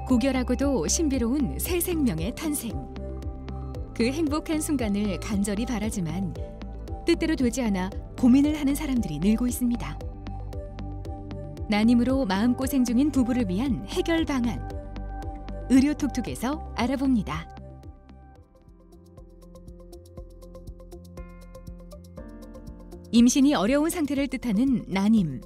고결하고도 신비로운 새 생명의 탄생. 그 행복한 순간을 간절히 바라지만 뜻대로 되지 않아 고민을 하는 사람들이 늘고 있습니다. 난임으로 마음고생 중인 부부를 위한 해결 방안. 의료톡톡에서 알아봅니다. 임신이 어려운 상태를 뜻하는 난임.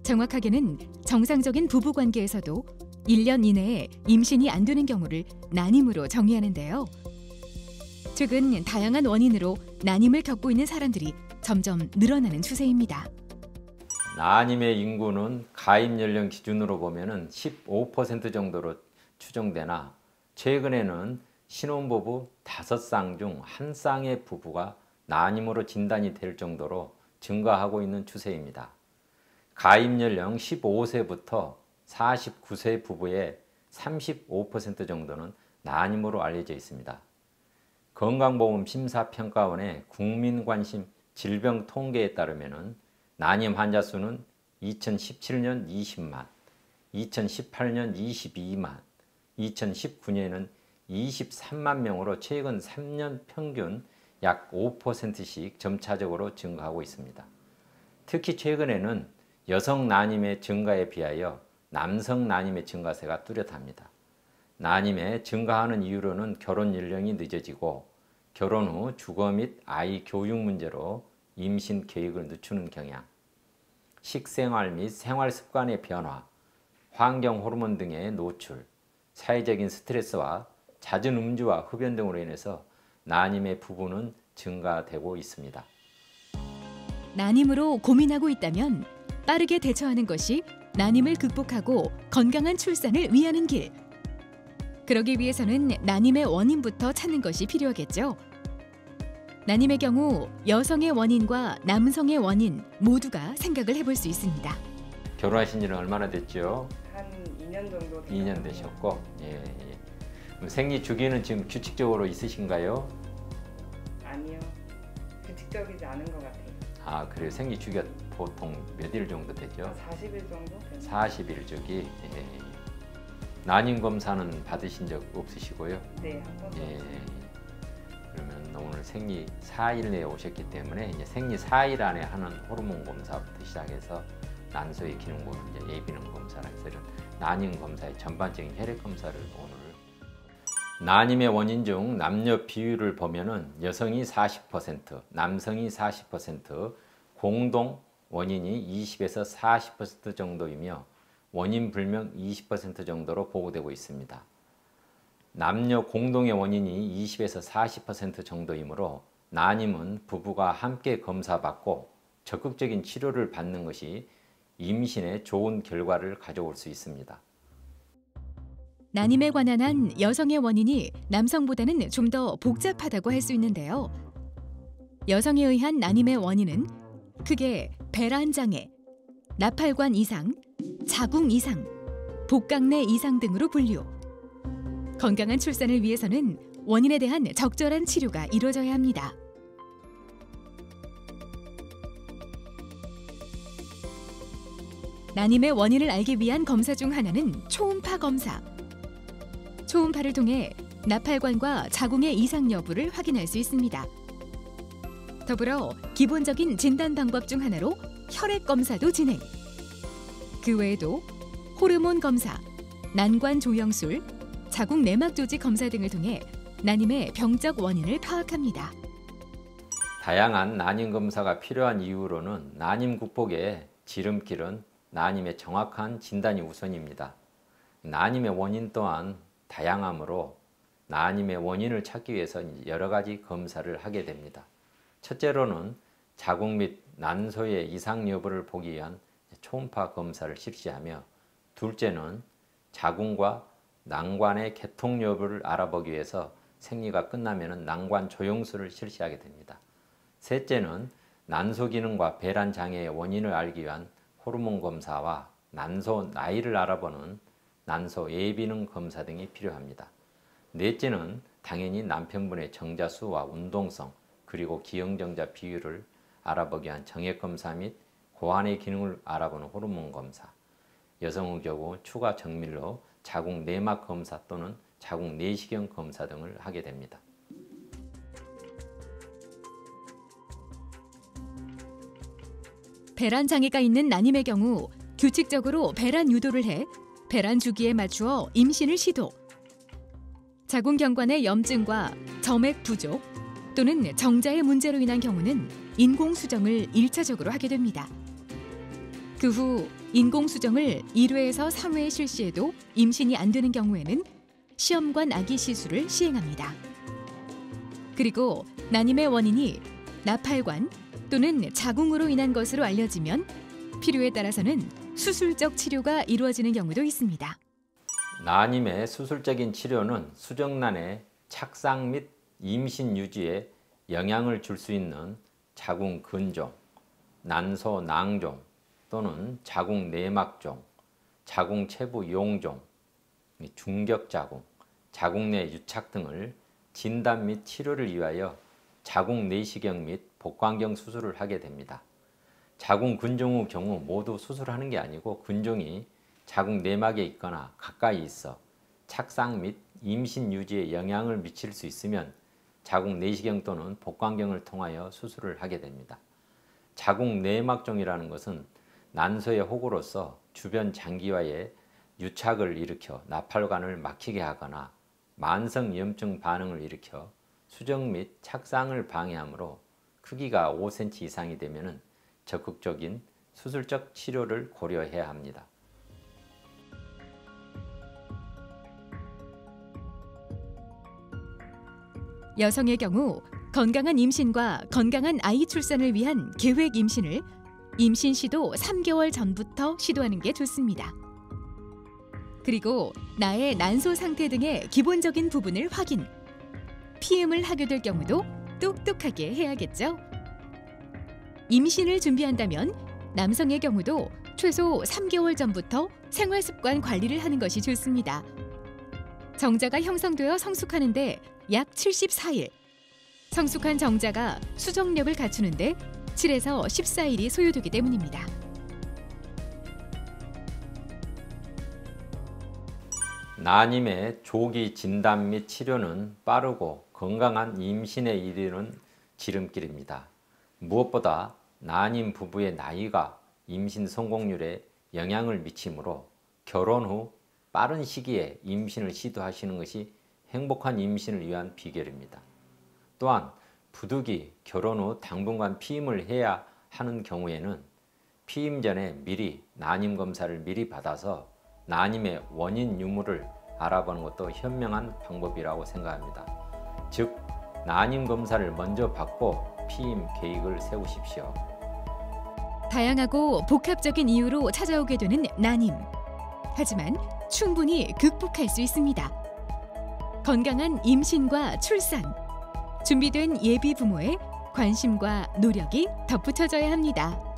정확하게는 정상적인 부부관계에서도 1년 이내에 임신이 안 되는 경우를 난임으로 정의하는데요. 최근 다양한 원인으로 난임을 겪고 있는 사람들이 점점 늘어나는 추세입니다. 난임의 인구는 가입 연령 기준으로 보면 15% 정도로 추정되나 최근에는 신혼부부 5쌍 중 1쌍의 부부가 난임으로 진단이 될 정도로 증가하고 있는 추세입니다. 가입 연령 15세부터 49세 부부의 35% 정도는 난임으로 알려져 있습니다. 건강보험 심사평가원의 국민관심 질병 통계에 따르면 난임 환자 수는 2017년 20만, 2018년 22만, 2019년에는 23만 명으로 최근 3년 평균 약 5%씩 점차적으로 증가하고 있습니다. 특히 최근에는 여성 난임의 증가에 비하여 남성 난임의 증가세가 뚜렷합니다. 난임의 증가하는 이유로는 결혼 연령이 늦어지고 결혼 후 주거 및 아이 교육 문제로 임신 계획을 늦추는 경향, 식생활 및 생활 습관의 변화, 환경 호르몬 등의 노출, 사회적인 스트레스와 잦은 음주와 흡연 등으로 인해서 난임의 부분은 증가되고 있습니다. 난임으로 고민하고 있다면 빠르게 대처하는 것이 난임을 극복하고 건강한 출산을 위하는 길. 그러기 위해서는 난임의 원인부터 찾는 것이 필요하겠죠. 난임의 경우 여성의 원인과 남성의 원인 모두가 생각을 해볼 수 있습니다. 결혼하신 지는 얼마나 됐죠? 한 2년 정도 2년 되셨고, 그럼 생리 주기는 지금 규칙적으로 있으신가요? 아니요. 규칙적이지 않은 것 같아요. 아, 그래요. 생리 주기가 보통 몇 일 정도 되죠? 40일 정도? 40일 주기. 난임 검사는 받으신 적 없으시고요? 네, 한 번도. 그러면 오늘 생리 4일 내에 오셨기 때문에 이제 생리 4일 안에 하는 호르몬 검사부터 시작해서 난소의 기능 보는 이제 예비능 검사라 해서 이런 난임 검사의 전반적인 혈액 검사를 오늘. 난임의 원인 중 남녀 비율을 보면은 여성이 40%, 남성이 40%, 공동 원인이 20에서 40% 정도이며 원인 불명 20% 정도로 보고되고 있습니다. 남녀 공동의 원인이 20에서 40% 정도이므로 난임은 부부가 함께 검사받고 적극적인 치료를 받는 것이 임신에 좋은 결과를 가져올 수 있습니다. 난임에 관한 한 여성의 원인이 남성보다는 좀 더 복잡하다고 할 수 있는데요. 여성에 의한 난임의 원인은 크게 배란장애, 나팔관 이상, 자궁 이상, 복강내 이상 등으로 분류. 건강한 출산을 위해서는 원인에 대한 적절한 치료가 이루어져야 합니다. 난임의 원인을 알기 위한 검사 중 하나는 초음파 검사. 초음파를 통해 나팔관과 자궁의 이상 여부를 확인할 수 있습니다. 더불어 기본적인 진단 방법 중 하나로 혈액 검사도 진행. 그 외에도 호르몬 검사, 난관 조영술, 자궁 내막 조직 검사 등을 통해 난임의 병적 원인을 파악합니다. 다양한 난임 검사가 필요한 이유로는 난임 극복의 지름길은 난임의 정확한 진단이 우선입니다. 난임의 원인 또한 다양하므로 난임의 원인을 찾기 위해서 여러 가지 검사를 하게 됩니다. 첫째로는 자궁 및 난소의 이상 여부를 보기 위한 초음파 검사를 실시하며, 둘째는 자궁과 난관의 개통 여부를 알아보기 위해서 생리가 끝나면 난관 조영술을 실시하게 됩니다. 셋째는 난소 기능과 배란 장애의 원인을 알기 위한 호르몬 검사와 난소 나이를 알아보는 난소 예비능 검사 등이 필요합니다. 넷째는 당연히 남편분의 정자 수와 운동성 그리고 기형정자 비율을 알아보기 위한 정액 검사 및 고환의 기능을 알아보는 호르몬 검사, 여성의 경우 추가 정밀로 자궁 내막 검사 또는 자궁 내시경 검사 등을 하게 됩니다. 배란 장애가 있는 난임의 경우 규칙적으로 배란 유도를 해 배란 주기에 맞추어 임신을 시도. 자궁경관의 염증과 점액 부족 또는 정자의 문제로 인한 경우는 인공수정을 1차적으로 하게 됩니다. 그 후 인공수정을 1회에서 3회 실시해도 임신이 안 되는 경우에는 시험관 아기 시술을 시행합니다. 그리고 난임의 원인이 나팔관 또는 자궁으로 인한 것으로 알려지면 필요에 따라서는 수술적 치료가 이루어지는 경우도 있습니다. 난임의 수술적인 치료는 수정란의 착상 및 임신 유지에 영향을 줄 수 있는 자궁 근종, 난소 낭종 또는 자궁 내막종, 자궁 체부 용종, 중격자궁, 자궁 내 유착 등을 진단 및 치료를 위하여 자궁 내시경 및 복강경 수술을 하게 됩니다. 자궁 근종의 경우 모두 수술하는 게 아니고 근종이 자궁 내막에 있거나 가까이 있어 착상 및 임신 유지에 영향을 미칠 수 있으면 자궁 내시경 또는 복강경을 통하여 수술을 하게 됩니다. 자궁 내막종이라는 것은 난소의 혹으로서 주변 장기와의 유착을 일으켜 나팔관을 막히게 하거나 만성 염증 반응을 일으켜 수정 및 착상을 방해하므로 크기가 5cm 이상이 되면 적극적인 수술적 치료를 고려해야 합니다. 여성의 경우 건강한 임신과 건강한 아이 출산을 위한 계획 임신을 임신 시도 3개월 전부터 시도하는 게 좋습니다. 그리고 나의 난소 상태 등의 기본적인 부분을 확인, 피임을 하게 될 경우도 똑똑하게 해야겠죠. 임신을 준비한다면 남성의 경우도 최소 3개월 전부터 생활습관 관리를 하는 것이 좋습니다. 정자가 형성되어 성숙하는데 약 74일, 성숙한 정자가 수정력을 갖추는데 7에서 14일이 소요되기 때문입니다. 난임의 조기 진단 및 치료는 빠르고 건강한 임신에 이르는 지름길입니다. 무엇보다 난임 부부의 나이가 임신 성공률에 영향을 미치므로 결혼 후 빠른 시기에 임신을 시도하시는 것이 행복한 임신을 위한 비결입니다. 또한 부득이 결혼 후 당분간 피임을 해야 하는 경우에는 피임 전에 미리 난임 검사를 미리 받아서 난임의 원인 유무를 알아보는 것도 현명한 방법이라고 생각합니다. 즉, 난임 검사를 먼저 받고 피임 계획을 세우십시오. 다양하고 복합적인 이유로 찾아오게 되는 난임. 하지만 충분히 극복할 수 있습니다. 건강한 임신과 출산, 준비된 예비 부모의 관심과 노력이 덧붙여져야 합니다.